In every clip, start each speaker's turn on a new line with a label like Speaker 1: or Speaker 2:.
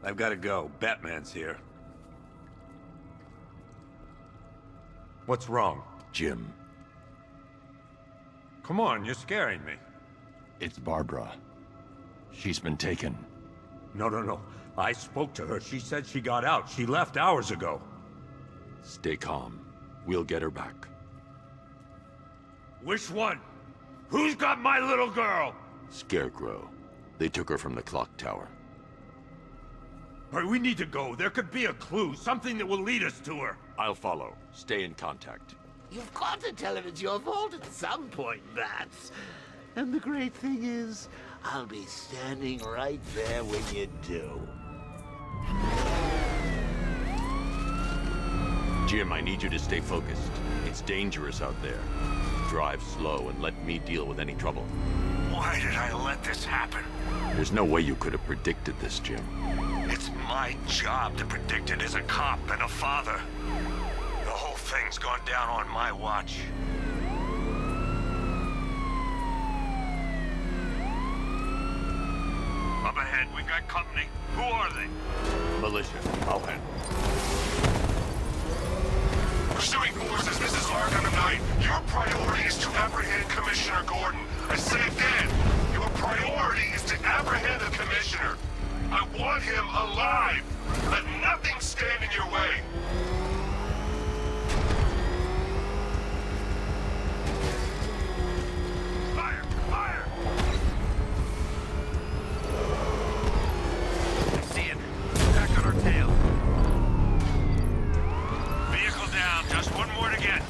Speaker 1: I've got to go. Batman's here. What's wrong?
Speaker 2: Jim,
Speaker 1: Come on, you're scaring me.
Speaker 2: it's Barbara. She's been taken.
Speaker 1: No. I spoke to her. She said she got out. She left hours ago.
Speaker 2: Stay calm. We'll get her back.
Speaker 1: Which one? Who's got my little girl?
Speaker 2: Scarecrow. They took her from the clock tower.
Speaker 1: All right, we need to go. There could be a clue, something that will lead us to her.
Speaker 2: I'll follow. Stay in contact.
Speaker 3: You've got to tell him it's your fault at some point, Bats. And the great thing is, I'll be standing right there when you do.
Speaker 2: Jim, I need you to stay focused. It's dangerous out there. Drive slow and let me deal with any trouble.
Speaker 1: Why did I let this happen?
Speaker 2: There's no way you could have predicted this, Jim.
Speaker 1: It's my job to predict it as a cop and a father. The whole thing's gone down on my watch. Up ahead, we got company. Who are they?
Speaker 2: Militia, I'll handle.
Speaker 4: Pursuing forces, this is Arkham Knight. Your priority is to apprehend Commissioner Gordon. I say again, your priority is to apprehend the Commissioner. I want him alive. Let nothing stand in your way.
Speaker 1: Fire! Fire! I see it. Back on our tail. Vehicle down. Just one more to get.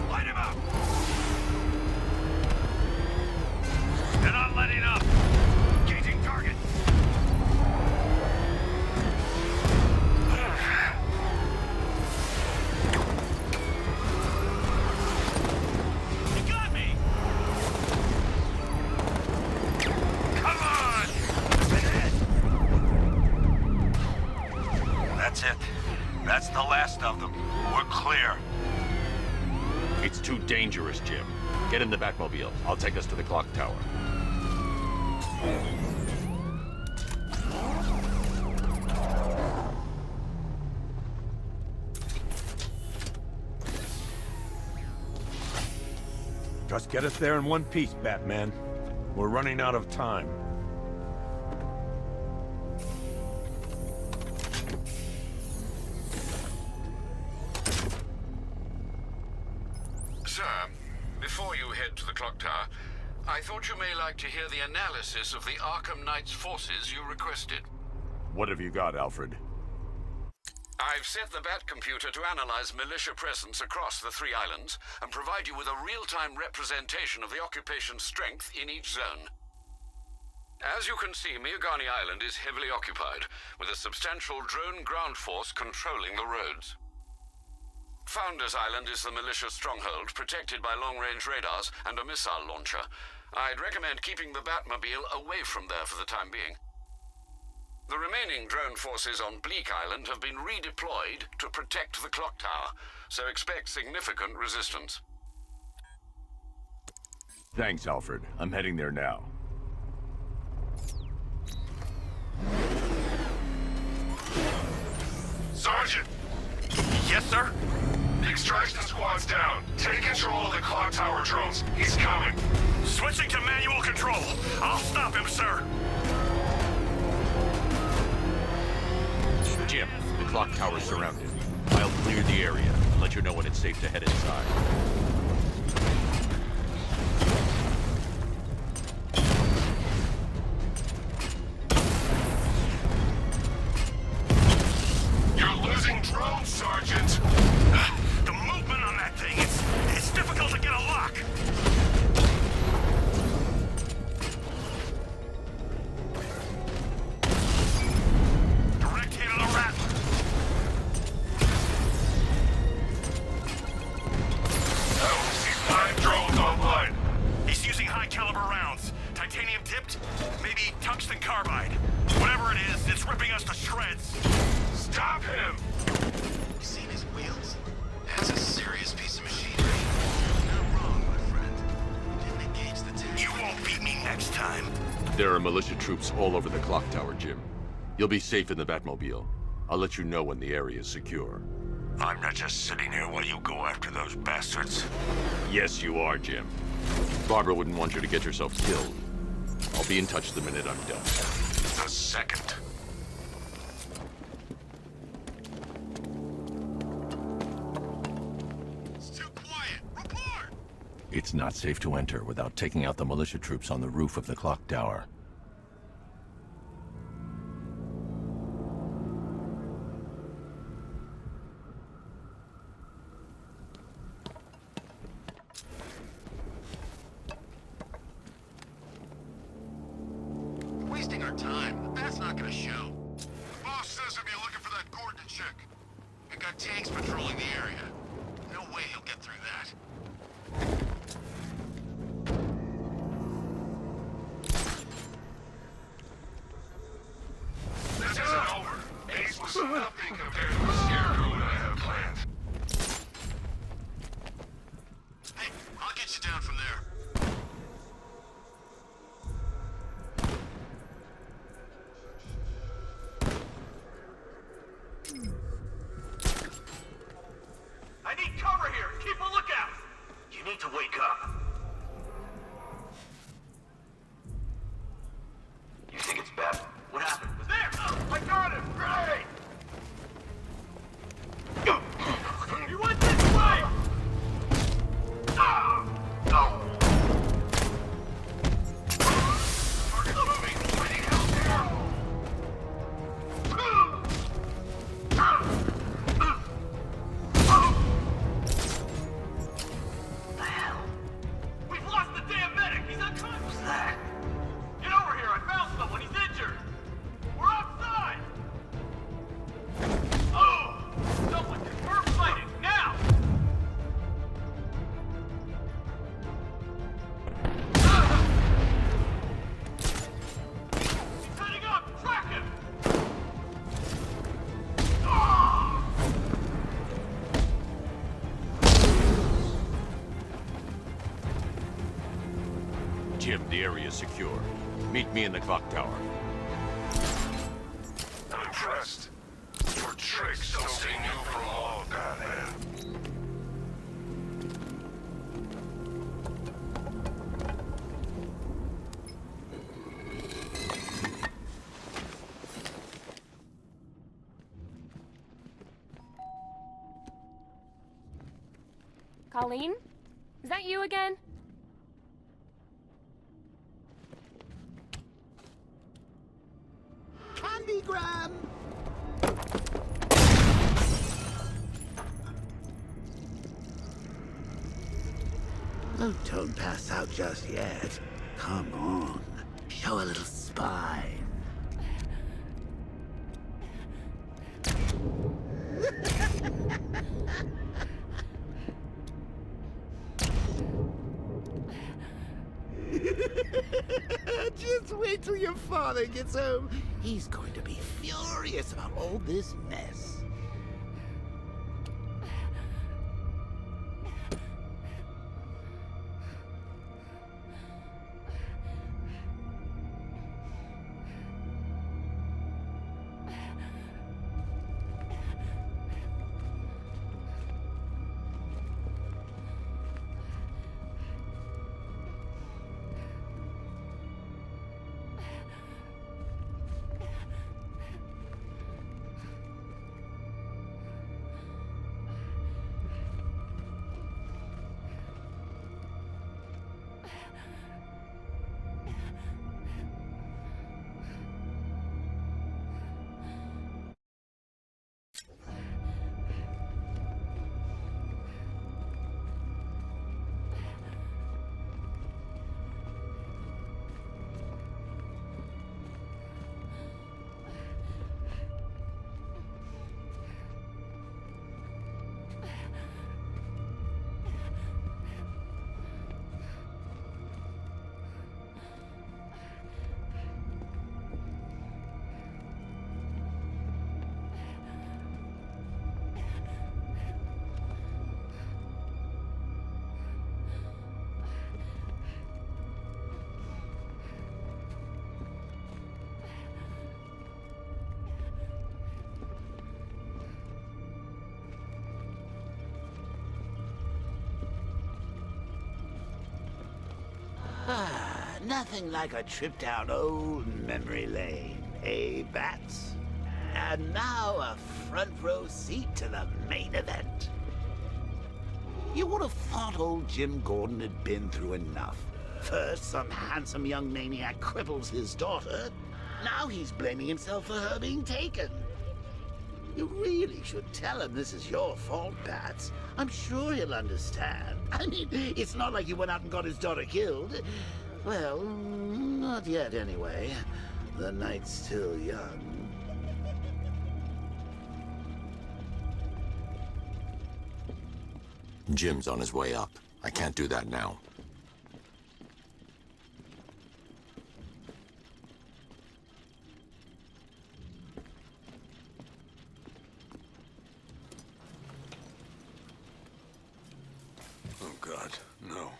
Speaker 1: Light him up! They're not letting up. Engaging target. You got me! Come on! That's it. That's the last of them. We're clear.
Speaker 2: It's too dangerous, Jim. Get in the Batmobile. I'll take us to the clock tower.
Speaker 1: Just get us there in one piece, Batman. We're running out of time.
Speaker 5: Sir, before you head to the clock tower, I thought you may like to hear the analysis of the Arkham Knight's forces you requested.
Speaker 2: What have you got, Alfred?
Speaker 5: I've set the Bat computer to analyze militia presence across the three islands and provide you with a real-time representation of the occupation's strength in each zone. As you can see, Miagani Island is heavily occupied, with a substantial drone ground force controlling the roads. Founders Island is the militia stronghold, protected by long-range radars and a missile launcher. I'd recommend keeping the Batmobile away from there for the time being. The remaining drone forces on Bleak Island have been redeployed to protect the clock tower, so expect significant resistance.
Speaker 2: Thanks, Alfred. I'm heading there now.
Speaker 4: Sergeant,
Speaker 1: Yes, sir?
Speaker 4: extraction squad's down. Take control of the clock tower drones. He's coming.
Speaker 1: Switching to manual control. I'll stop him, sir.
Speaker 2: Jim, the clock tower's surrounded. I'll clear the area and let you know when it's safe to head inside.
Speaker 4: You're losing drones, Sergeant.
Speaker 1: The movement on that thing, it's difficult to get a lock. Direct hit of the Rattler.
Speaker 4: Oh, see 5 drones online.
Speaker 1: He's using high-caliber rounds. Titanium tipped? Maybe tungsten carbide. Whatever it is, it's ripping us to shreds.
Speaker 4: Stop him!
Speaker 6: You seen his wheels? That's a serious piece of machinery. Not wrong, my friend. Didn't engage the tank.
Speaker 1: You won't beat
Speaker 2: There are militia troops all over the clock tower, Jim. You'll be safe in the Batmobile. I'll let you know when the area is secure.
Speaker 1: I'm not just sitting here while you go after those bastards.
Speaker 2: Yes, you are, Jim. Barbara wouldn't want you to get yourself killed. I'll be in touch the minute I'm done.
Speaker 1: The second.
Speaker 4: It's too quiet. Report!
Speaker 7: It's not safe to enter without taking out the militia troops on the roof of the clock tower.
Speaker 6: Wasting our time. That's not gonna show.
Speaker 4: Boss says he'll be looking for that Gordon chick.
Speaker 6: We've got tanks patrolling the area. No way he'll get through that.
Speaker 4: This isn't over. Ace was nothing compared to the scarecrow that I have planned.
Speaker 6: Hey, I'll get you down from there.
Speaker 1: I need cover here. Keep a lookout. You need to wake up. You think it's Beth? What happened? Was there? I got him. Great. You went this way.
Speaker 4: Target's moving. I need help here.
Speaker 1: We've lost the damn medic. He's unconscious. Get over here. I found someone. He's injured. We're outside. Oh! Someone confirm fighting now. He's heading up. Track him.
Speaker 2: Jim, the area is secure. Meet me in the clock tower.
Speaker 4: I'm impressed. Your tricks don't stay new for long, Batman.
Speaker 8: Colleen? Is that you again?
Speaker 3: Candygram! Oh, don't pass out just yet. Come on. Show a little spine. Just wait till your father gets home. He's going to be furious about all this mess. Nothing like a trip down old memory lane, eh, Bats? And now a front row seat to the main event. You would have thought old Jim Gordon had been through enough. First, some handsome young maniac cripples his daughter. Now he's blaming himself for her being taken. You really should tell him this is your fault, Bats. I'm sure he'll understand. I mean, it's not like you went out and got his daughter killed. Well, not yet anyway. The night's still young.
Speaker 7: Jim's on his way up. I can't do that now.
Speaker 4: Oh, God, no.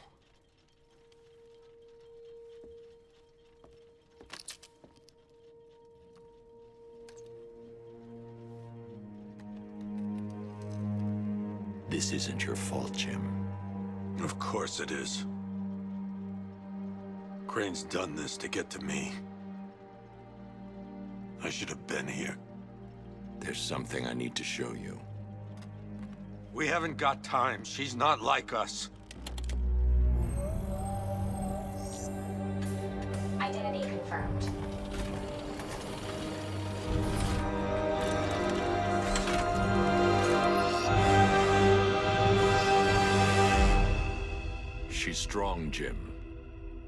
Speaker 7: This isn't your fault, Jim.
Speaker 4: Of course it is. Crane's done this to get to me. I should have been here.
Speaker 7: There's something I need to show you.
Speaker 4: We haven't got time. She's not like us.
Speaker 9: Identity confirmed.
Speaker 7: She's strong, Jim.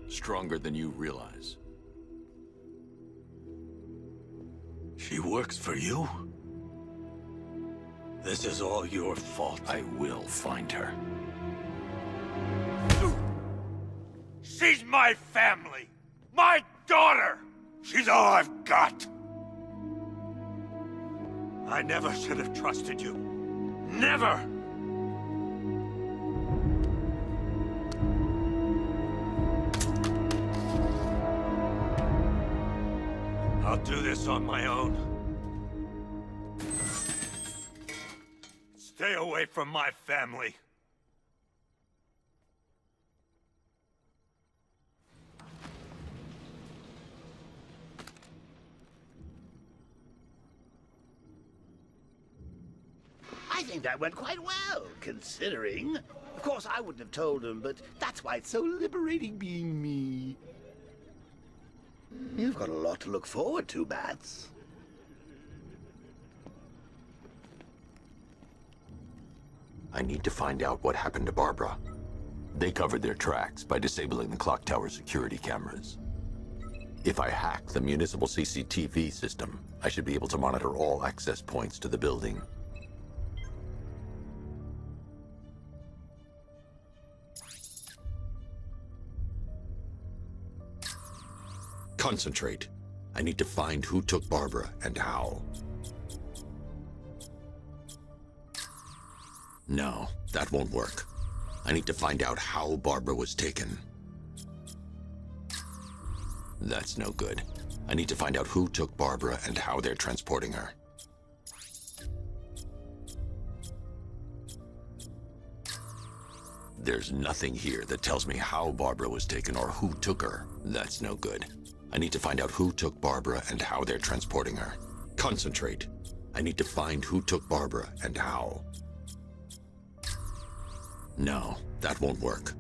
Speaker 7: Stronger than you realize.
Speaker 4: She works for you? This is all your fault.
Speaker 7: I will find her.
Speaker 4: She's my family! My daughter! She's all I've got! I never should have trusted you. Never! I'll do this on my own. Stay away from my family.
Speaker 3: I think that went quite well, considering. Of course, I wouldn't have told him, but that's why it's so liberating being me. You've got a lot to look forward to, Bats.
Speaker 7: I need to find out what happened to Barbara. They covered their tracks by disabling the clock tower security cameras. If I hack the municipal CCTV system, I should be able to monitor all access points to the building. Concentrate. I need to find who took Barbara and how. No, that won't work. I need to find out how Barbara was taken. That's no good. I need to find out who took Barbara and how they're transporting her. There's nothing here that tells me how Barbara was taken or who took her. That's no good. I need to find out who took Barbara and how they're transporting her. Concentrate. I need to find who took Barbara and how. No, that won't work.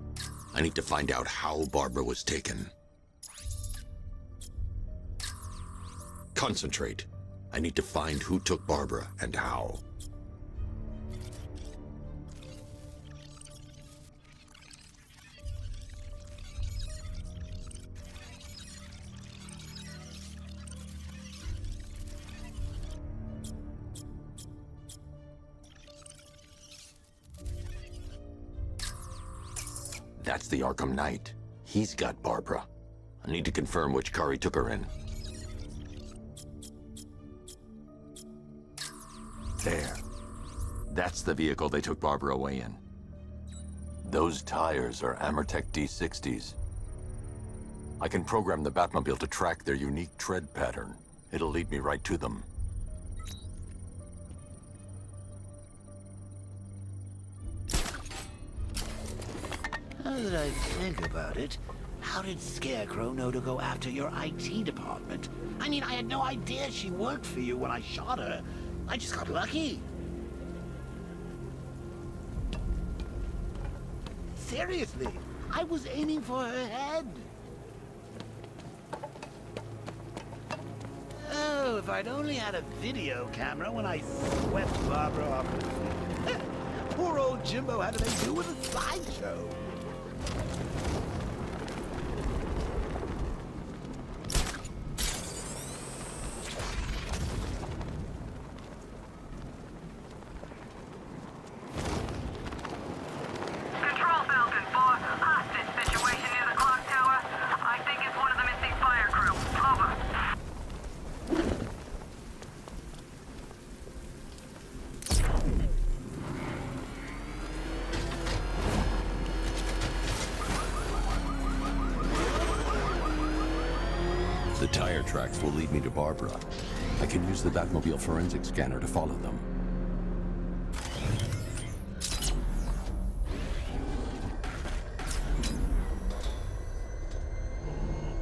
Speaker 7: I need to find out how Barbara was taken. Concentrate. I need to find who took Barbara and how. That's the Arkham Knight. He's got Barbara. I need to confirm which car he took her in. There. That's the vehicle they took Barbara away in. Those tires are Amertech D60s. I can program the Batmobile to track their unique tread pattern. It'll lead me right to them.
Speaker 3: Now that I think about it, How did Scarecrow know to go after your IT department? I mean, I had no idea she worked for you when I shot her. I just got lucky. Seriously, I was aiming for her head. Oh, if I'd only had a video camera when I swept Barbara off her feet. Poor old Jimbo had to make do with a sideshow.
Speaker 10: Control Falcon 4, hostage situation near the clock tower. I think it's one of the missing fire crew. Over.
Speaker 7: The tire tracks will lead me to Barbara. I can use the Batmobile forensic scanner to follow them.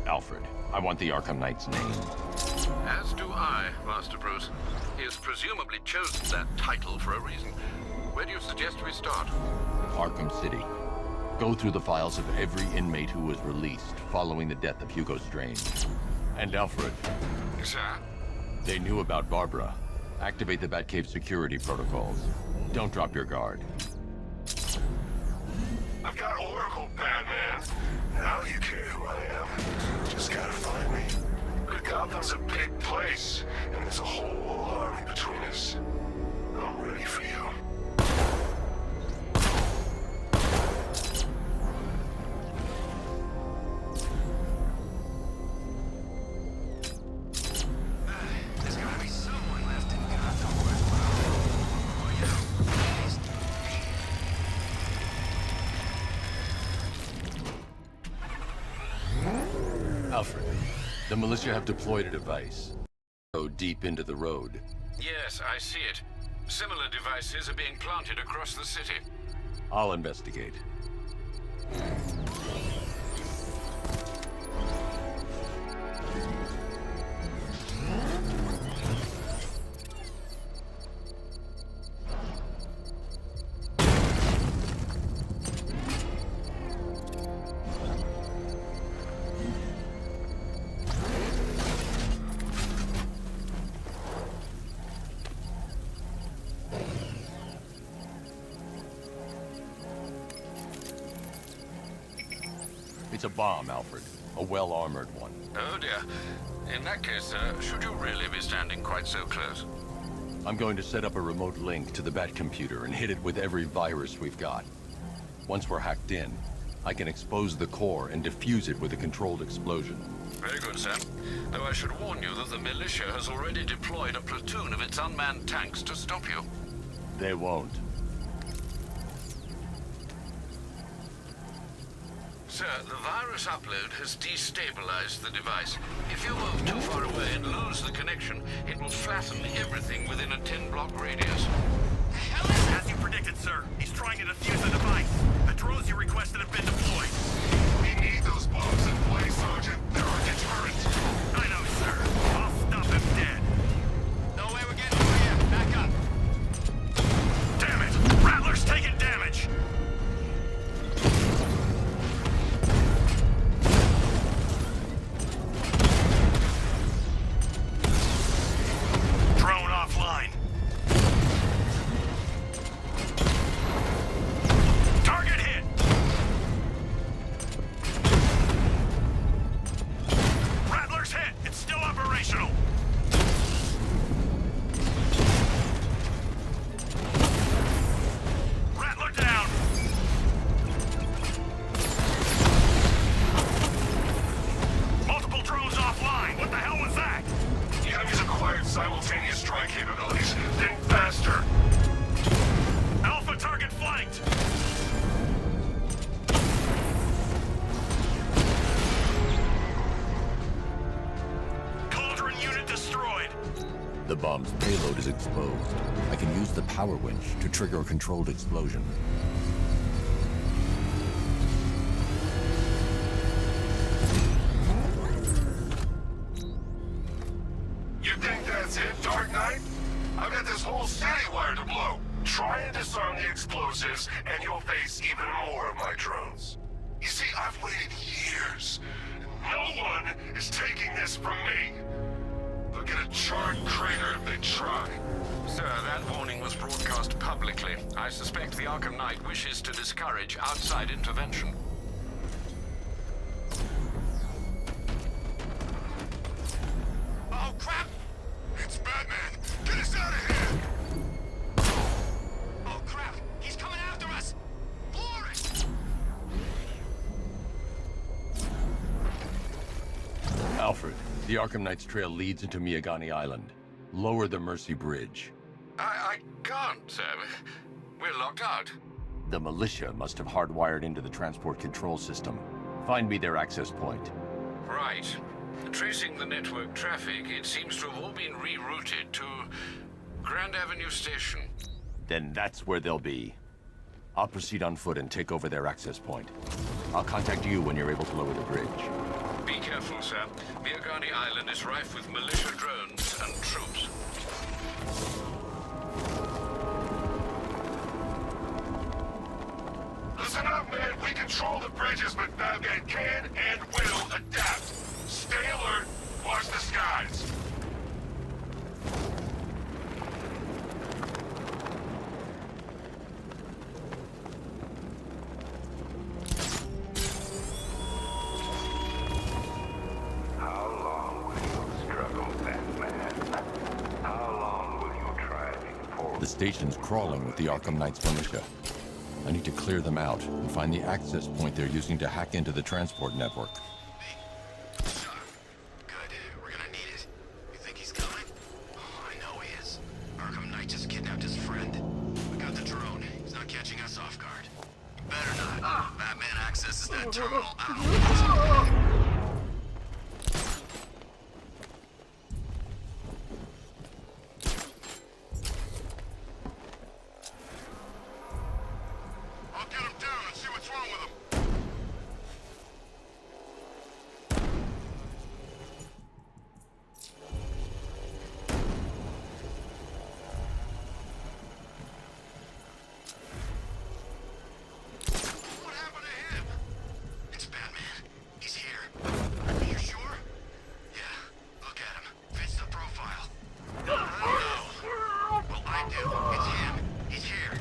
Speaker 2: Alfred, I want the Arkham Knight's name.
Speaker 5: As do I, Master Bruce. He has presumably chosen that title for a reason. Where do you suggest we start?
Speaker 2: Arkham City. Go through the files of every inmate who was released following the death of Hugo Strange. And Alfred,
Speaker 5: Sir?
Speaker 2: they knew about Barbara. Activate the Batcave security protocols. Don't drop your guard.
Speaker 4: I've got Oracle, Batman. Now you care who I am. Just gotta find me. But Gotham's a big place, and there's a whole army between us. I'm ready for you.
Speaker 6: There's gotta be someone left in Gotham worthwhile. Or, you know, at least
Speaker 2: Alfred, the militia have deployed a device. Go deep into the road.
Speaker 5: Yes, I see it. Similar devices are being planted across the city.
Speaker 2: I'll investigate. It's a bomb, Alfred. A well-armored one.
Speaker 5: Oh dear. In that case, should you really be standing quite so close?
Speaker 2: I'm going to set up a remote link to the Bat computer and hit it with every virus we've got. Once we're hacked in, I can expose the core and defuse it with a controlled explosion.
Speaker 5: Very good, sir. Though I should warn you that the militia has already deployed a platoon of its unmanned tanks to stop you.
Speaker 2: They won't.
Speaker 5: Sir, the virus upload has destabilized the device. If you move too far away and lose the connection, it will flatten everything within a 10-block radius.
Speaker 1: As you predicted, sir. He's trying to defuse the device. The drones you requested have been deployed.
Speaker 4: We need those bombs in place, Sergeant. They're our deterrent.
Speaker 1: I know, sir. I'll stop him dead.
Speaker 6: no way we're getting over here. Back up.
Speaker 1: Damn it! Rattler's taking damage! Drone offline. Target hit! Rattler's hit! It's still operational! Rattler down! Multiple drones offline! What the hell was that?
Speaker 4: The enemy's acquired simultaneous strike capabilities. Think faster.
Speaker 1: Alpha target flanked! Cauldron unit destroyed!
Speaker 7: The bomb's payload is exposed. I can use the power winch to trigger a controlled explosion.
Speaker 4: I've got this whole city wired to blow. Try and disarm the explosives, and you'll face even more of my drones. You see, I've waited years. No one is taking this from me. They'll get a charred crater if they try.
Speaker 5: Sir, that warning was broadcast publicly. I suspect the Arkham Knight wishes to discourage outside intervention.
Speaker 4: Oh, crap! It's Batman! Get us out of here!
Speaker 6: Oh, crap! He's coming after us! Floor it!
Speaker 2: Alfred, the Arkham Knight's trail leads into Miagani Island. Lower the Mercy Bridge.
Speaker 5: I can't, sir. We're locked out.
Speaker 2: The militia must have hardwired into the transport control system. Find me their access point.
Speaker 5: Right. Tracing the network traffic, it seems to have all been rerouted to Grand Avenue Station.
Speaker 2: Then that's where they'll be. I'll proceed on foot and take over their access point. I'll contact you when you're able to lower the bridge.
Speaker 5: Be careful, sir. Miagani Island is rife with militia drones and troops.
Speaker 4: Listen up, man. We control the bridges, but Batman can and will adapt. Stay alert. Watch the skies.
Speaker 11: How long will you struggle, Batman? How long will you try before...
Speaker 2: The station's crawling with the Arkham Knight's militia. I need to clear them out and find the access point they're using to hack into the transport network.
Speaker 6: Good. We're gonna need it. You think he's coming? Oh, I know he is. Arkham Knight just kidnapped his friend. We got the drone. He's not catching us off guard. Better not. Batman accesses that terminal out.
Speaker 4: I'll get him down and see what's wrong with him.
Speaker 6: What happened to him? It's Batman. He's here. Are you sure? Yeah. Look at him. Fits the profile. No. Well, I do. It's him. He's here.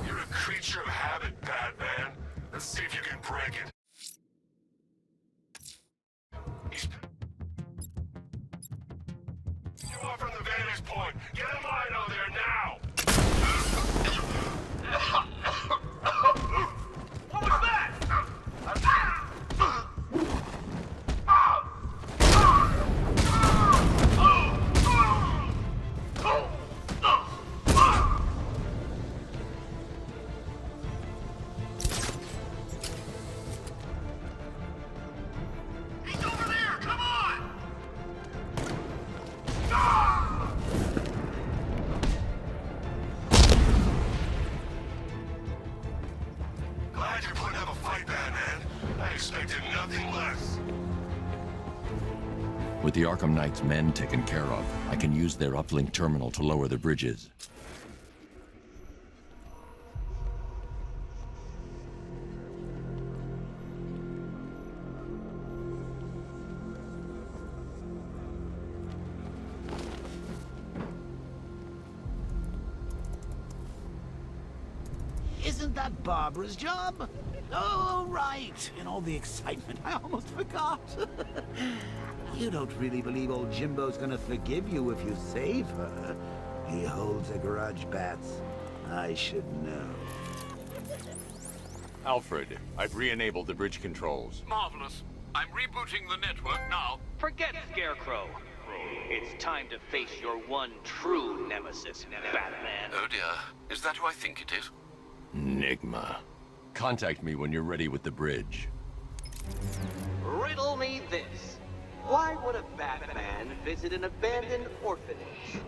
Speaker 4: You're a creature of habit, Batman. Let's see if you can break it. He's... You off from the vantage point. Get a line on there now. What was that?
Speaker 6: He's over there! Come on!
Speaker 4: Glad you're putting up a fight, Batman. I expected nothing less.
Speaker 2: With the Arkham Knight's men taken care of, I can use their uplink terminal to lower the bridges.
Speaker 3: Isn't that Barbara's job? Oh, right. In all the excitement, I almost forgot. You don't really believe old Jimbo's gonna forgive you if you save her. He holds a grudge, Bats. I should know.
Speaker 2: Alfred, I've re-enabled the bridge controls.
Speaker 5: Marvelous. I'm rebooting the network now.
Speaker 12: Forget Scarecrow. It's time to face your one true nemesis, Batman.
Speaker 5: Oh dear. Is that who I think it is?
Speaker 2: Enigma. Contact me when you're ready with the bridge.
Speaker 12: Riddle me this. Why would a Batman visit an abandoned orphanage?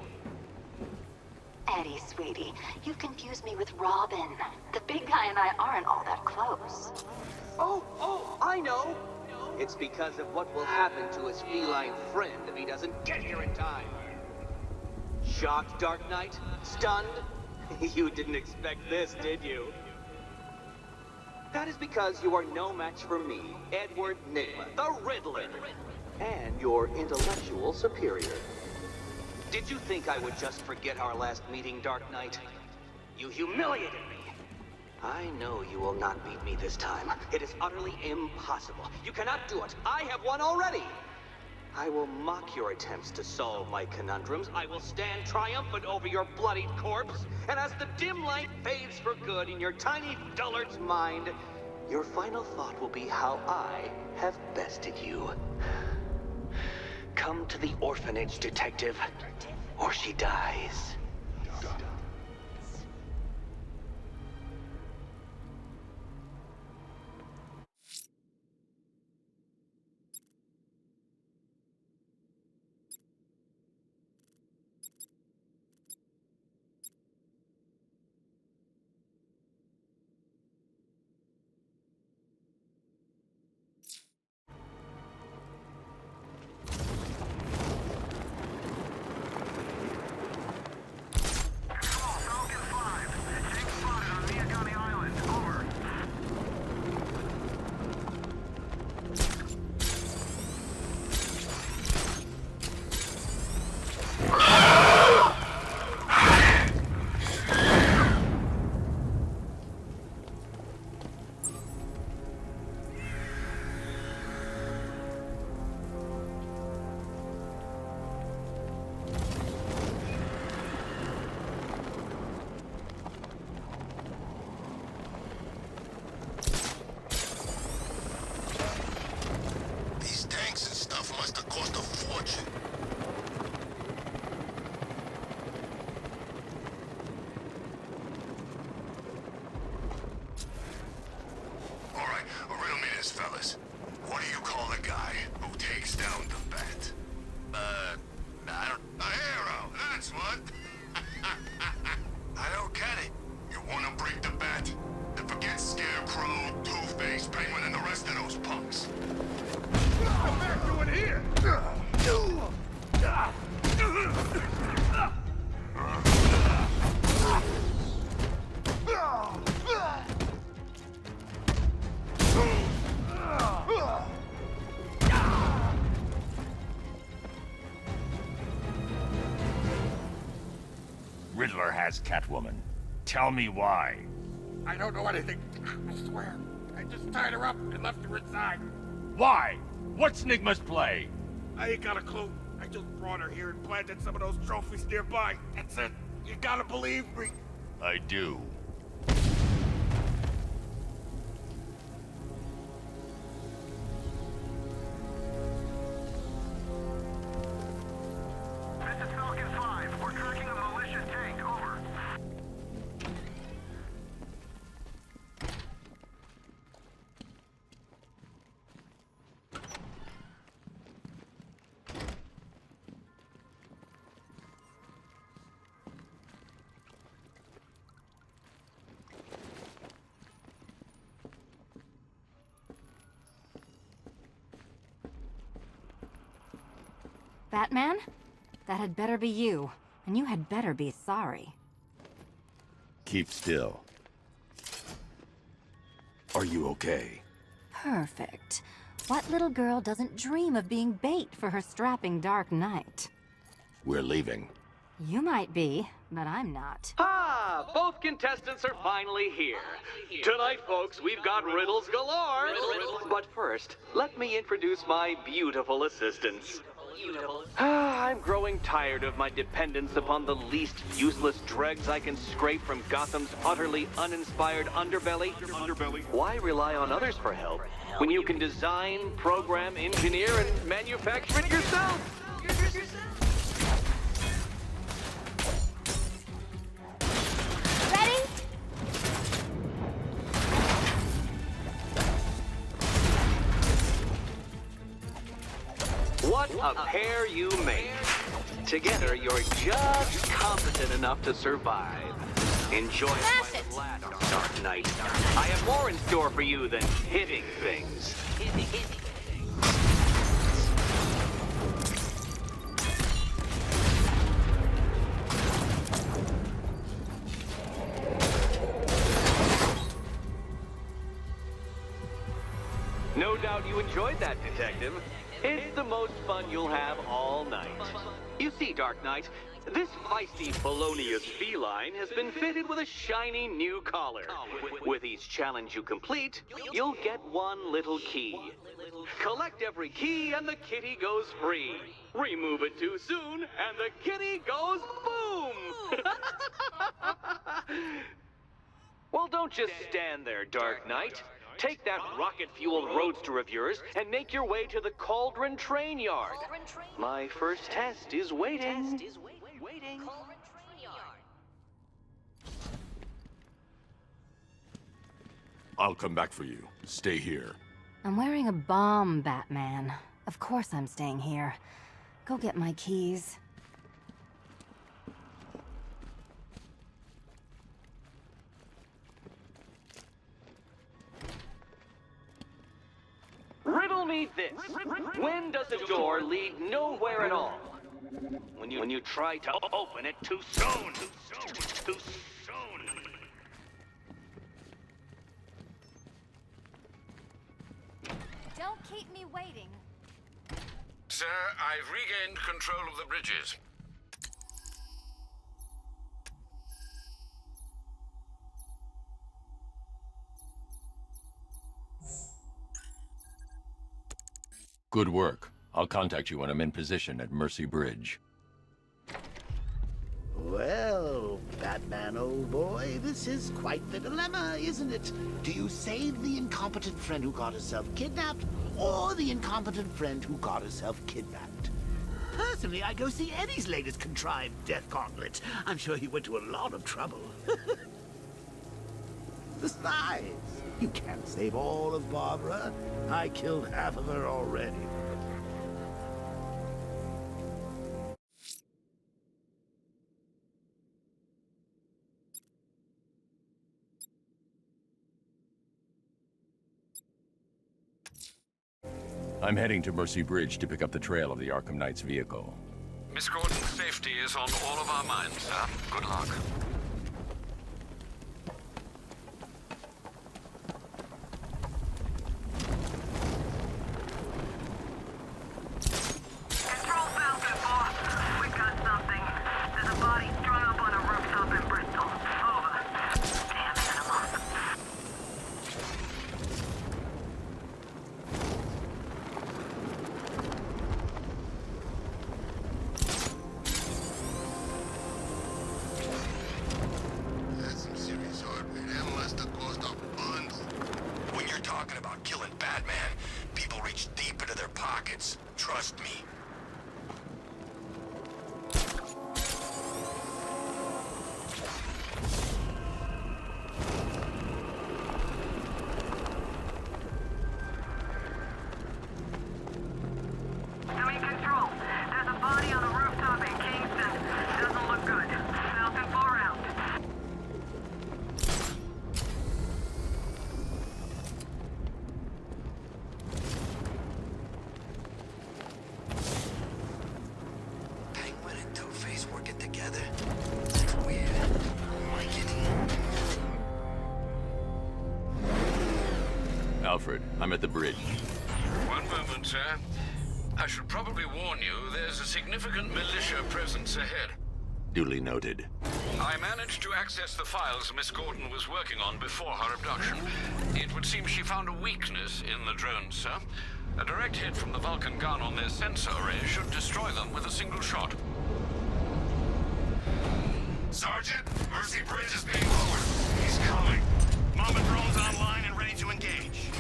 Speaker 9: Eddie, sweetie, you've confused me with Robin. The big guy and I aren't all that close.
Speaker 12: Oh, I know. It's because of what will happen to his feline friend if he doesn't get here in time. shocked, Dark Knight? Stunned? You didn't expect this, did you? That is because you are no match for me, Edward Nigma, the Riddler, and your intellectual superior. Did you think I would just forget our last meeting, Dark Knight? You humiliated me. I know you will not beat me this time. It is utterly impossible. You cannot do it. I have won already. I will mock your attempts to solve my conundrums. I will stand triumphant over your bloodied corpse. And as the dim light fades for good in your tiny dullard's mind, your final thought will be how I have bested you. Come to the orphanage, detective, or she dies.
Speaker 13: Riddler has Catwoman. Tell me why.
Speaker 1: I don't know anything. I swear. I just tied her up and left her inside.
Speaker 13: Why? What's Nigma's play?
Speaker 1: I ain't got a clue. I just brought her here and planted some of those trophies nearby. That's it. You gotta believe me.
Speaker 13: I do.
Speaker 10: This is Falcon 5. We're tracking a malicious tank. Over.
Speaker 14: Batman? That had better be you. And you had better be sorry.
Speaker 7: Keep still. Are you okay?
Speaker 14: Perfect. What little girl doesn't dream of being bait for her strapping Dark Knight?
Speaker 7: We're leaving.
Speaker 14: You might be, but I'm not.
Speaker 12: Ah, both contestants are finally here. Tonight, folks, we've got riddles galore. But first, let me introduce my beautiful assistants. I'm growing tired of my dependence upon the least useless dregs I can scrape from Gotham's utterly uninspired underbelly. Why rely on others for help when you can design, program, engineer, and manufacture it yourself?
Speaker 8: Ready?
Speaker 12: What a pair you make. Together, you're just competent enough to survive. Enjoy
Speaker 8: Smash it.
Speaker 12: last Dark Knight. I have more in store for you than hitting things. doubt you enjoyed that, Detective. It's the most fun you'll have all night. You see, Dark Knight, this feisty felonious feline has been fitted with a shiny new collar. With each challenge you complete, you'll get one little key. Collect every key and the kitty goes free. Remove it too soon and the kitty goes boom! Well, don't just stand there, Dark Knight. Take that rocket-fueled roadster of yours and make your way to the Cauldron Train Yard. My first test is waiting.
Speaker 7: I'll come back for you. Stay here.
Speaker 14: I'm wearing a bomb, Batman. Of course I'm staying here. Go get my keys.
Speaker 12: Riddle me this. When does a door lead nowhere at all? When you try to open it too soon. Too soon.
Speaker 14: Don't keep me waiting.
Speaker 5: Sir, I've regained control of the bridges.
Speaker 2: Good work. I'll contact you when I'm in position at Mercy Bridge.
Speaker 3: Well, Batman, old boy, this is quite the dilemma, isn't it? Do you save the incompetent friend who got herself kidnapped, or the incompetent friend who got herself kidnapped? Personally, I'd go see Eddie's latest contrived death gauntlet. I'm sure he went to a lot of trouble. Besides, you can't save all of Barbara. I killed half of her already.
Speaker 2: I'm heading to Mercy Bridge to pick up the trail of the Arkham Knight's vehicle.
Speaker 5: Miss Gordon's safety is on all of our minds, sir. Good luck.
Speaker 10: Control Falcon 4. We got something. There's a body strung up on a rooftop in Bristol. Over. Damn animal.
Speaker 6: That's some serious hardware. That must have cost a bundle. When you're talking about killing Batman, people reach deep into their pockets. Trust me.
Speaker 10: I'm in control. There's a body on a rooftop in Kingston. Doesn't look good. Falcon 4 out.
Speaker 6: Penguin and Two-Face working together? That's weird. Like it.
Speaker 2: Alfred, I'm at the bridge.
Speaker 5: One moment, sir. I should probably warn you, there's a significant militia presence ahead.
Speaker 7: Duly noted.
Speaker 5: I managed to access the files Miss Gordon was working on before her abduction. It would seem she found a weakness in the drones, sir. A direct hit from the Vulcan gun on their sensor array should destroy them with a single shot.
Speaker 4: Sergeant, Mercy Bridge is being lowered. He's coming.
Speaker 1: Mama drones online and ready to engage.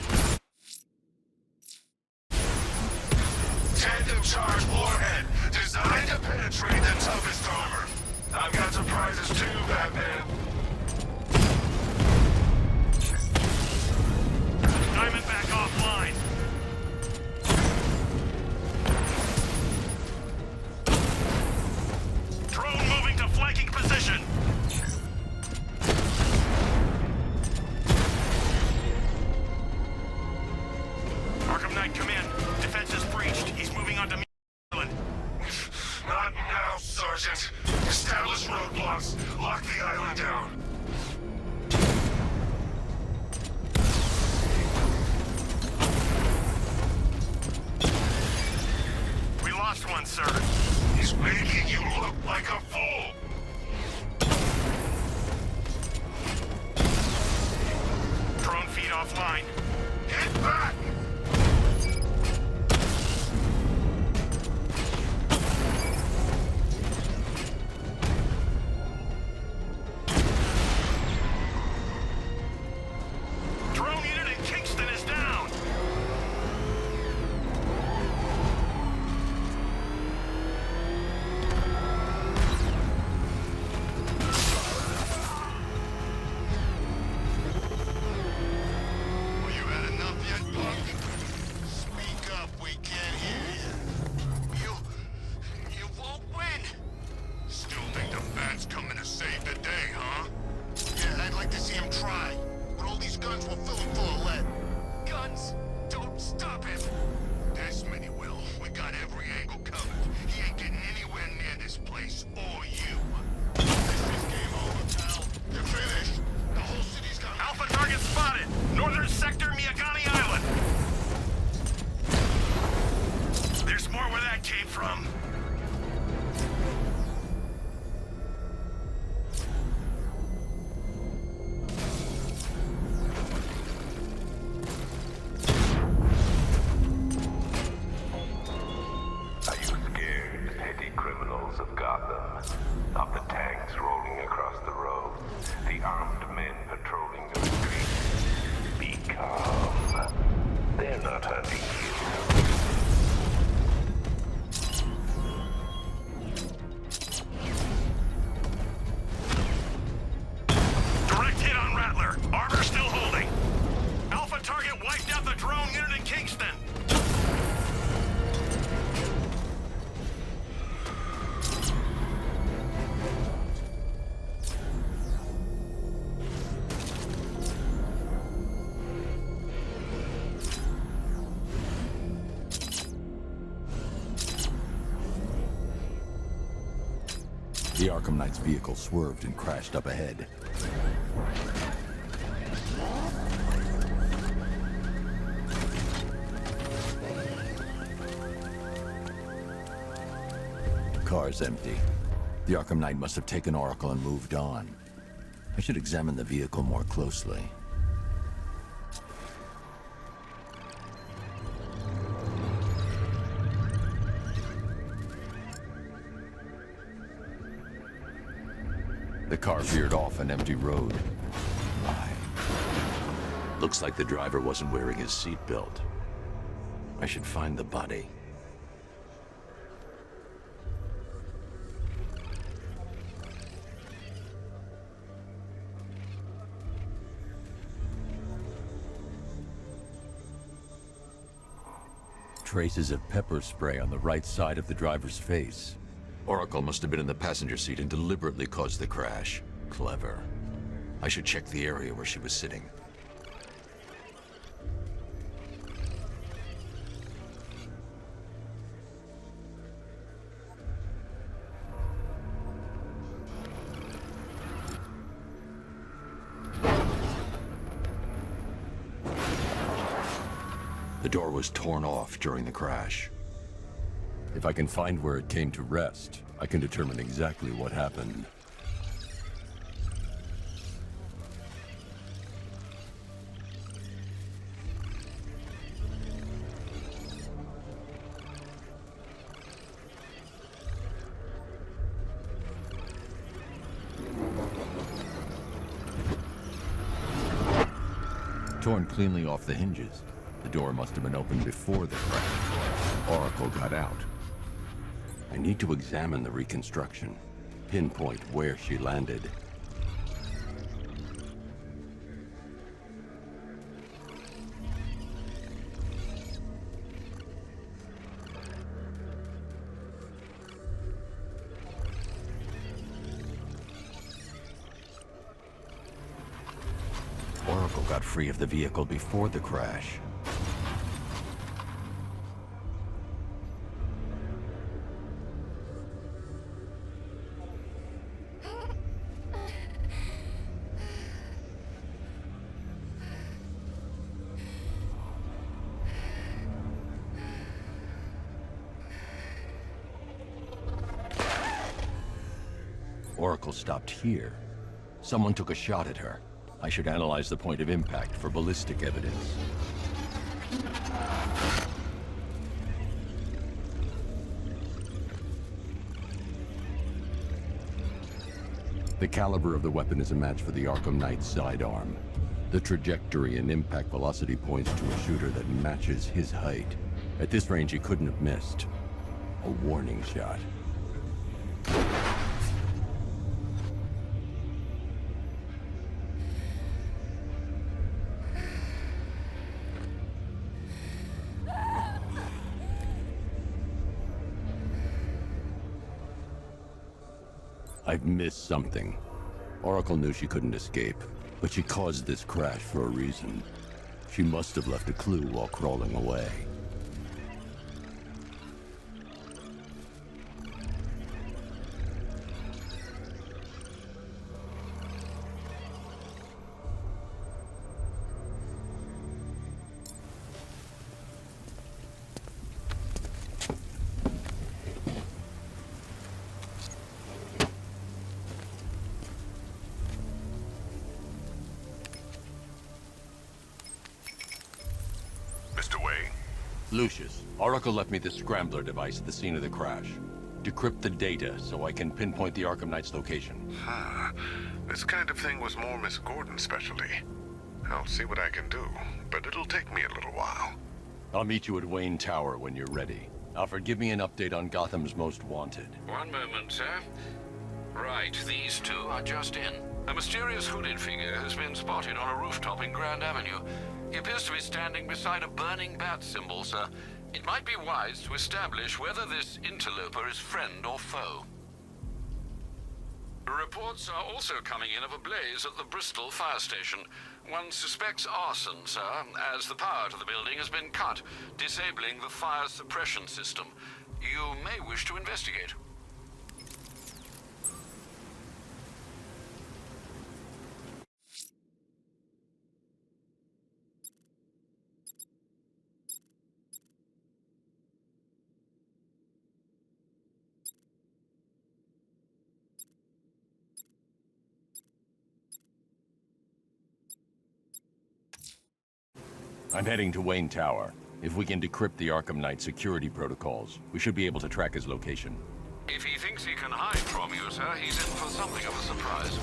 Speaker 4: Tandem charge warhead, designed to penetrate the toughest armor. I've got surprises too, Batman.
Speaker 1: Diamondback offline. Drone moving to flanking position. Arkham Knight, come in. Defense is breached. He's moving on to Island.
Speaker 4: Not now, Sergeant. Establish roadblocks. Lock the island down.
Speaker 11: of the tanks rolling across the road, the armed men patrolling the streets. Be calm. They're not hunting you.
Speaker 1: Direct hit on Rattler. Armor still holding. Alpha target wiped out the drone unit in Kingston.
Speaker 2: The Arkham Knight's vehicle swerved and crashed up ahead. Car's empty. The Arkham Knight must have taken Oracle and moved on. I should examine the vehicle more closely. The car veered off an empty road. My. Looks like the driver wasn't wearing his seatbelt. I should find the body. Traces of pepper spray on the right side of the driver's face. Oracle must have been in the passenger seat and deliberately caused the crash. Clever. I should check the area where she was sitting. The door was torn off during the crash. If I can find where it came to rest, I can determine exactly what happened. Torn cleanly off the hinges. The door must have been opened before the crash. Oracle got out. I need to examine the reconstruction, pinpoint where she landed. Oracle got free of the vehicle before the crash. Oracle stopped here. Someone took a shot at her. I should analyze the point of impact for ballistic evidence. The caliber of the weapon is a match for the Arkham Knight sidearm. The trajectory and impact velocity points to a shooter that matches his height. At this range, he couldn't have missed. A warning shot. I've missed something. Oracle knew she couldn't escape, but she caused this crash for a reason. She must have left a clue while crawling away.
Speaker 1: Mr. Wayne?
Speaker 2: Lucius, Oracle left me the scrambler device at the scene of the crash. Decrypt the data so I can pinpoint the Arkham Knight's location.
Speaker 11: This kind of thing was more Miss Gordon's specialty. I'll see what I can do, but it'll take me a little while.
Speaker 2: I'll meet you at Wayne Tower when you're ready. Alfred, give me an update on Gotham's Most Wanted.
Speaker 5: One moment, sir. Right, these two are just in. A mysterious hooded figure has been spotted on a rooftop in Grand Avenue. He appears to be standing beside a burning bat symbol, sir. It might be wise to establish whether this interloper is friend or foe. Reports are also coming in of a blaze at the Bristol fire station. One suspects arson, sir, as the power to the building has been cut, disabling the fire suppression system. You may wish to investigate.
Speaker 2: I'm heading to Wayne Tower. If we can decrypt the Arkham Knight security protocols, we should be able to track his location.
Speaker 5: If he thinks he can hide from you, sir, he's in for something of a surprise.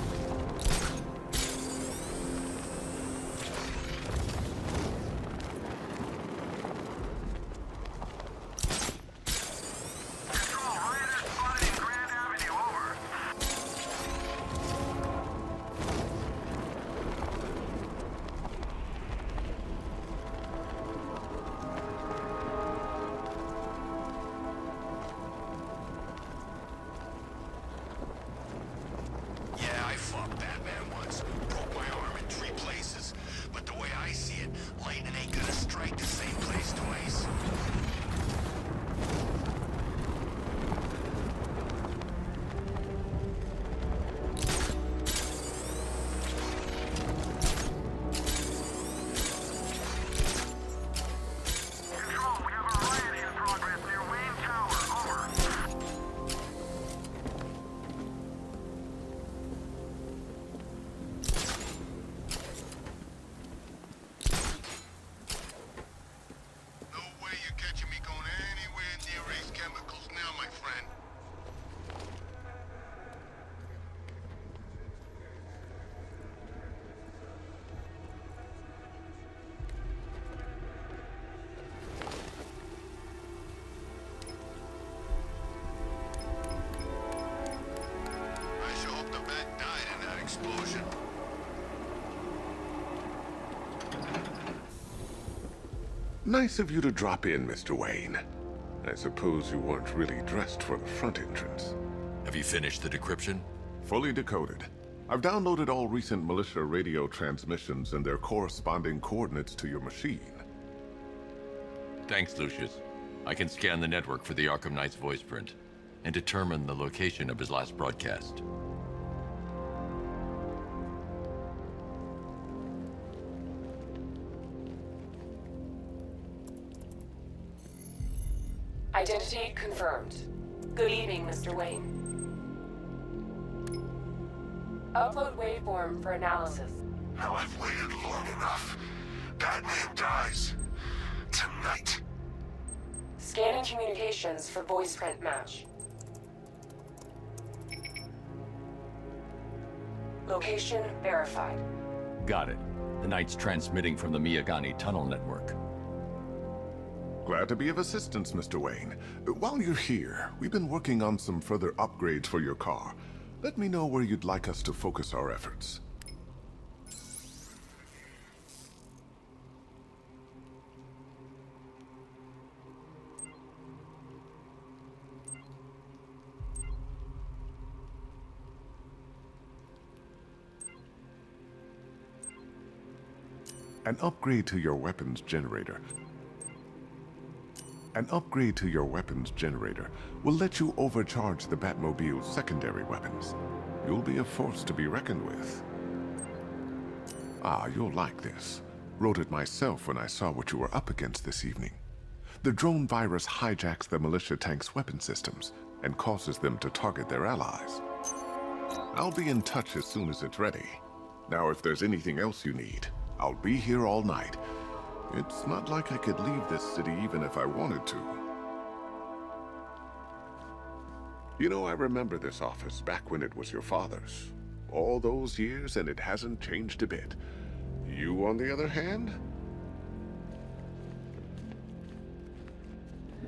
Speaker 11: Nice of you to drop in, Mr. Wayne. I suppose you weren't really dressed for the front entrance.
Speaker 2: Have you finished the decryption?
Speaker 11: Fully decoded. I've downloaded all recent militia radio transmissions and their corresponding coordinates to your machine.
Speaker 2: Thanks, Lucius. I can scan the network for the Arkham Knight's voice print and determine the location of his last broadcast.
Speaker 15: Identity confirmed. Good evening, Mr. Wayne. Upload waveform for analysis.
Speaker 4: Now I've waited long enough. Batman dies. Tonight.
Speaker 15: Scanning communications for voice print match. Location verified.
Speaker 2: Got it. The Knight's transmitting from the Miyagani tunnel network.
Speaker 11: Glad to be of assistance, Mr. Wayne. While you're here, we've been working on some further upgrades for your car. Let me know where you'd like us to focus our efforts. An upgrade to your weapons generator. An upgrade to your weapons generator will let you overcharge the Batmobile's secondary weapons. You'll be a force to be reckoned with. Ah, you'll like this. Wrote it myself when I saw what you were up against this evening. The drone virus hijacks the militia tank's weapon systems and causes them to target their allies. I'll be in touch as soon as it's ready. Now, if there's anything else you need, I'll be here all night. It's not like I could leave this city even if I wanted to. You know, I remember this office back when it was your father's. All those years and it hasn't changed a bit. You, on the other hand?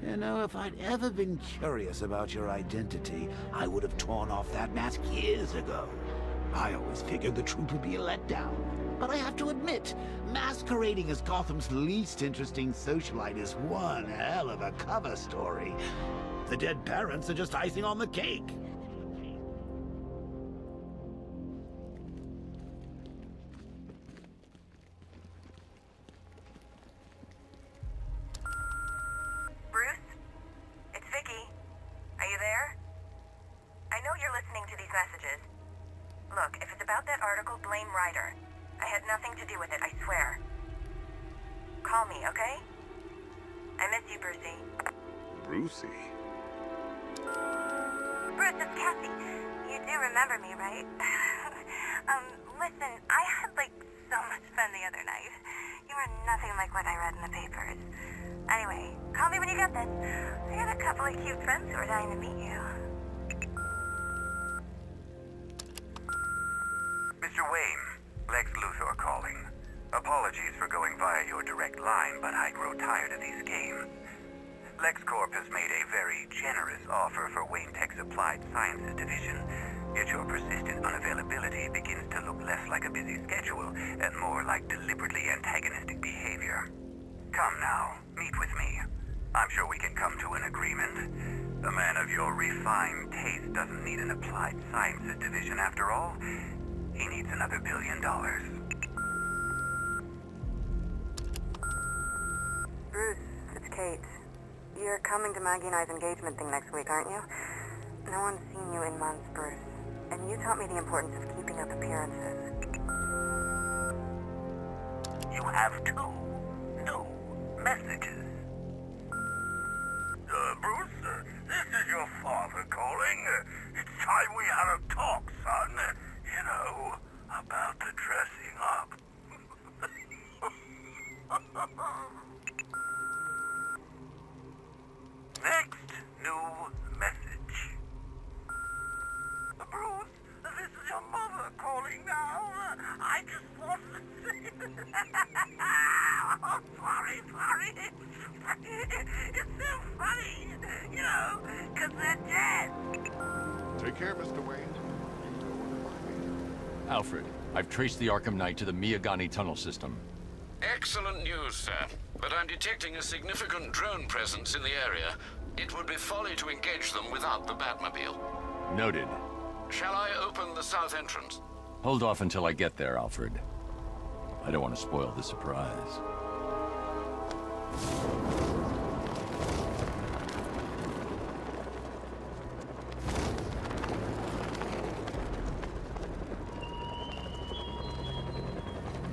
Speaker 3: You know, if I'd ever been curious about your identity, I would have torn off that mask years ago. I always figured the truth would be a letdown. But I have to admit, masquerading as Gotham's least interesting socialite is one hell of a cover story. The dead parents are just icing on the cake.
Speaker 10: Bruce? It's Vicky. Are you there? I know you're listening to these messages. Look, if it's about that article, blame Ryder. I had nothing to do with it, I swear. Call me, okay? I miss you, Brucey.
Speaker 11: Brucey?
Speaker 10: Bruce, it's Cassie. You do remember me, right? Listen, I had, so much fun the other night. You were nothing like what I read in the papers. Anyway, call me when you get this. I got a couple of cute friends who are dying to meet you.
Speaker 16: Mr. Wayne, Lex Luthor calling. Apologies for going via your direct line, but I grow tired of these games. LexCorp has made a very generous offer for Wayne Tech's Applied Sciences division, yet your persistent unavailability begins to look less like a busy schedule and more like deliberately antagonistic behavior. Come now, meet with me. I'm sure we can come to an agreement. A man of your refined taste doesn't need an Applied Sciences division after all. He needs another $1 billion.
Speaker 10: Bruce, it's Kate. You're coming to Maggie and I's engagement thing next week, aren't you? No one's seen you in months, Bruce. And you taught me the importance of keeping up appearances.
Speaker 16: You have 2 new messages. Bruce, this is your father calling. It's time we had a talk, son. You know, about the dressing up. Next new message. Bruce, this is your mother calling now. I just wanted to say... Oh, sorry. It's so funny, you know, because they're dead.
Speaker 11: Take care, Mr. Wayne.
Speaker 2: Alfred, I've traced the Arkham Knight to the Miyagani tunnel system.
Speaker 5: Excellent news, sir. But I'm detecting a significant drone presence in the area. It would be folly to engage them without the Batmobile.
Speaker 2: Noted.
Speaker 5: Shall I open the south entrance?
Speaker 2: Hold off until I get there, Alfred. I don't want to spoil the surprise.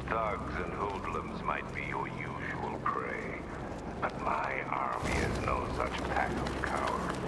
Speaker 17: Thugs and hoodlums might be your usual prey, but my army is no such pack of cowards.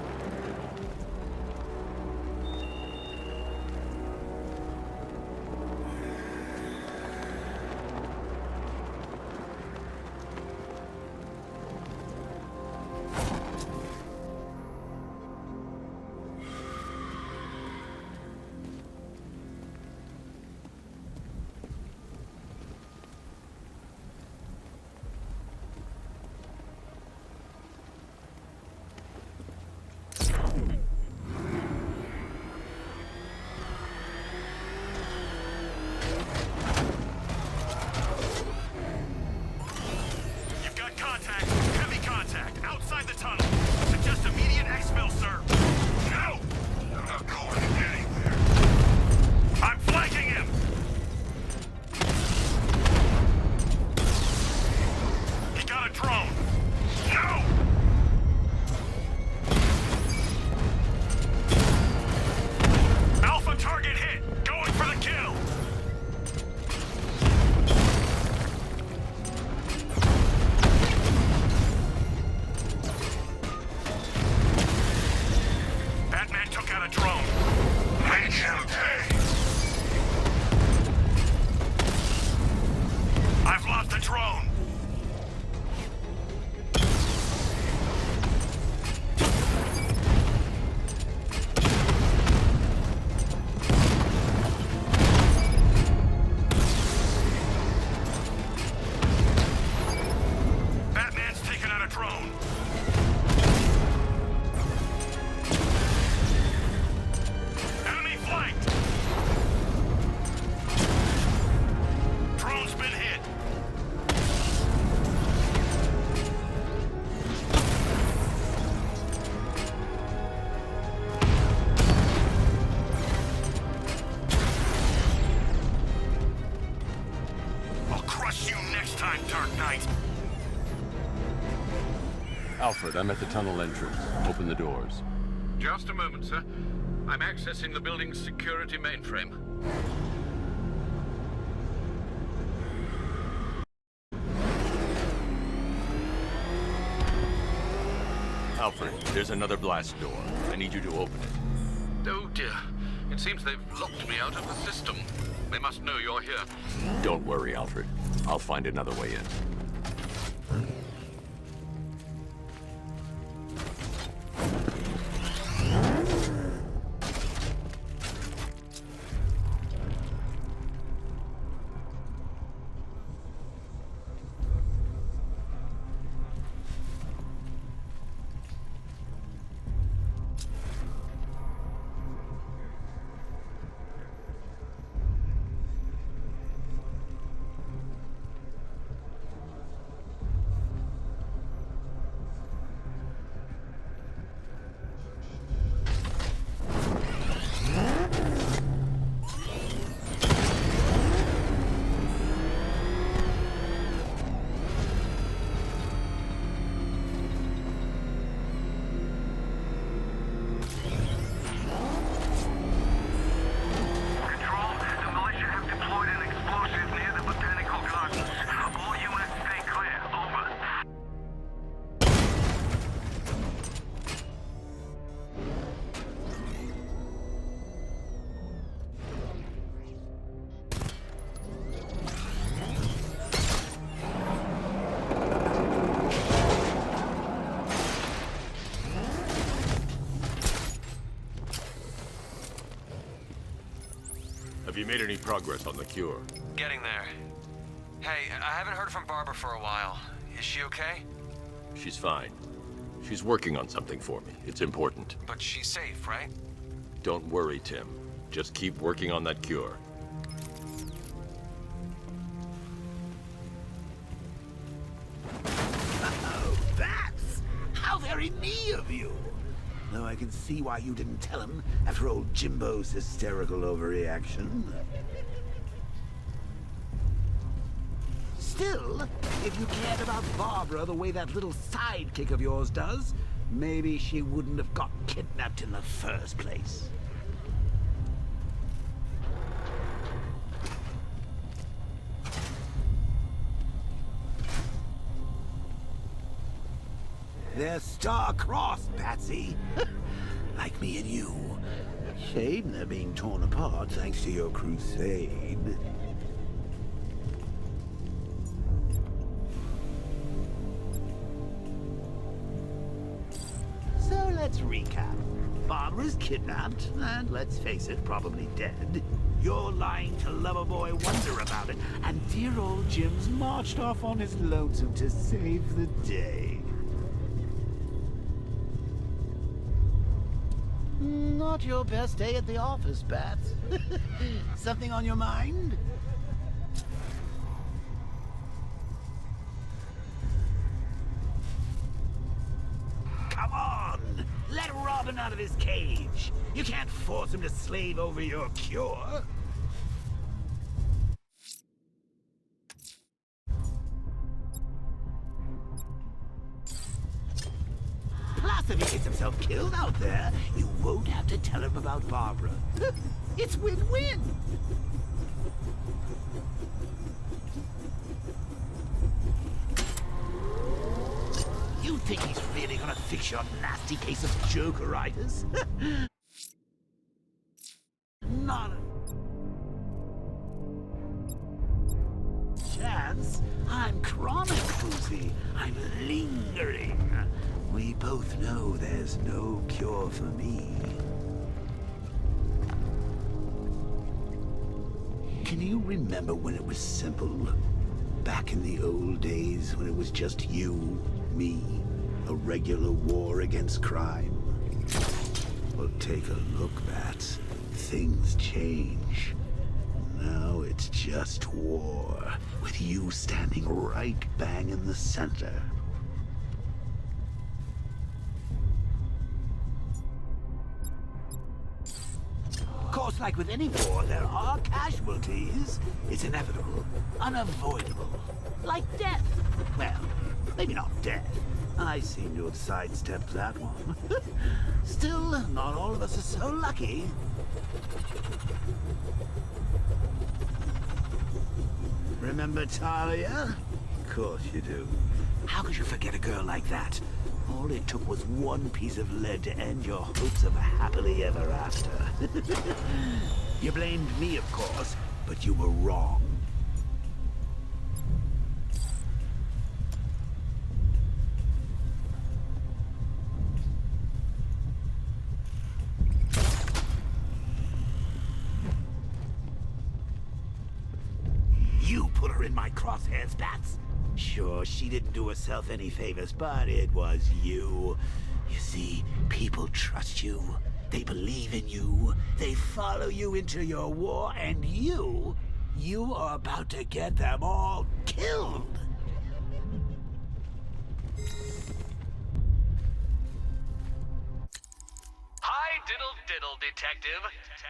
Speaker 2: Alfred, I'm at the tunnel entrance. Open the doors.
Speaker 5: Just a moment, sir. I'm accessing the building's security mainframe.
Speaker 2: Alfred, there's another blast door. I need you to open it.
Speaker 5: Oh dear. It seems they've locked me out of the system. They must know you're here.
Speaker 2: Don't worry, Alfred. I'll find another way in.
Speaker 18: Have you made any progress on the cure?
Speaker 6: Getting there. Hey, I haven't heard from Barbara for a while. Is she okay?
Speaker 2: She's fine. She's working on something for me. It's important.
Speaker 6: But she's safe, right?
Speaker 2: Don't worry, Tim. Just keep working on that cure.
Speaker 3: Oh, that's how very me of you. Though I can see why you didn't tell him after old Jimbo's hysterical overreaction. Still, if you cared about Barbara the way that little sidekick of yours does, maybe she wouldn't have got kidnapped in the first place. They're star-crossed, Patsy. Like me and you. Shame they're being torn apart thanks to your crusade. So let's recap. Barbara's kidnapped, and let's face it, probably dead. You're lying to Loverboy Wonder about it, and dear old Jim's marched off on his lonesome to save the day. Not your best day at the office, Bats. Something on your mind? Come on! Let Robin out of his cage! You can't force him to slave over your cure! Plus, if he gets himself killed out there, you won't have to tell him about Barbara. It's win-win! You think he's really gonna fix your nasty case of Jokeritis? Not a chance. I'm chronic, Boozy. I'm lingering. We both know there's no cure for me. Can you remember when it was simple? Back in the old days when it was just you, me, a regular war against crime? Well, take a look, Bats. Things change. Now it's just war, with you standing right bang in the center. Of course, like with any war, there are casualties. It's inevitable, unavoidable. Like death. Well, maybe not death, I seem to have sidestepped that one. Still, not all of us are so lucky. Remember Talia? Of course you do. How could you forget a girl like that? All it took was one piece of lead to end your hopes of a happily ever after. You blamed me, of course, but you were wrong. You put her in my crosshairs, Bats. Sure, she didn't do herself any favors, but it was you. You see, people trust you. They believe in you. They follow you into your war, and you are about to get them all killed.
Speaker 19: Hi, diddle, detective.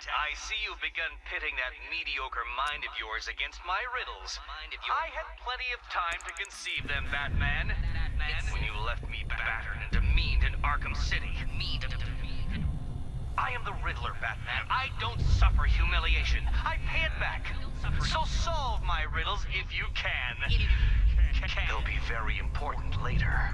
Speaker 19: I see you've begun pitting that mediocre mind of yours against my riddles. I had plenty of time to conceive them, Batman. It's when you left me battered and demeaned in Arkham City. I am the Riddler, Batman. I don't suffer humiliation. I pay it back. So solve my riddles if you can. They'll be very important later.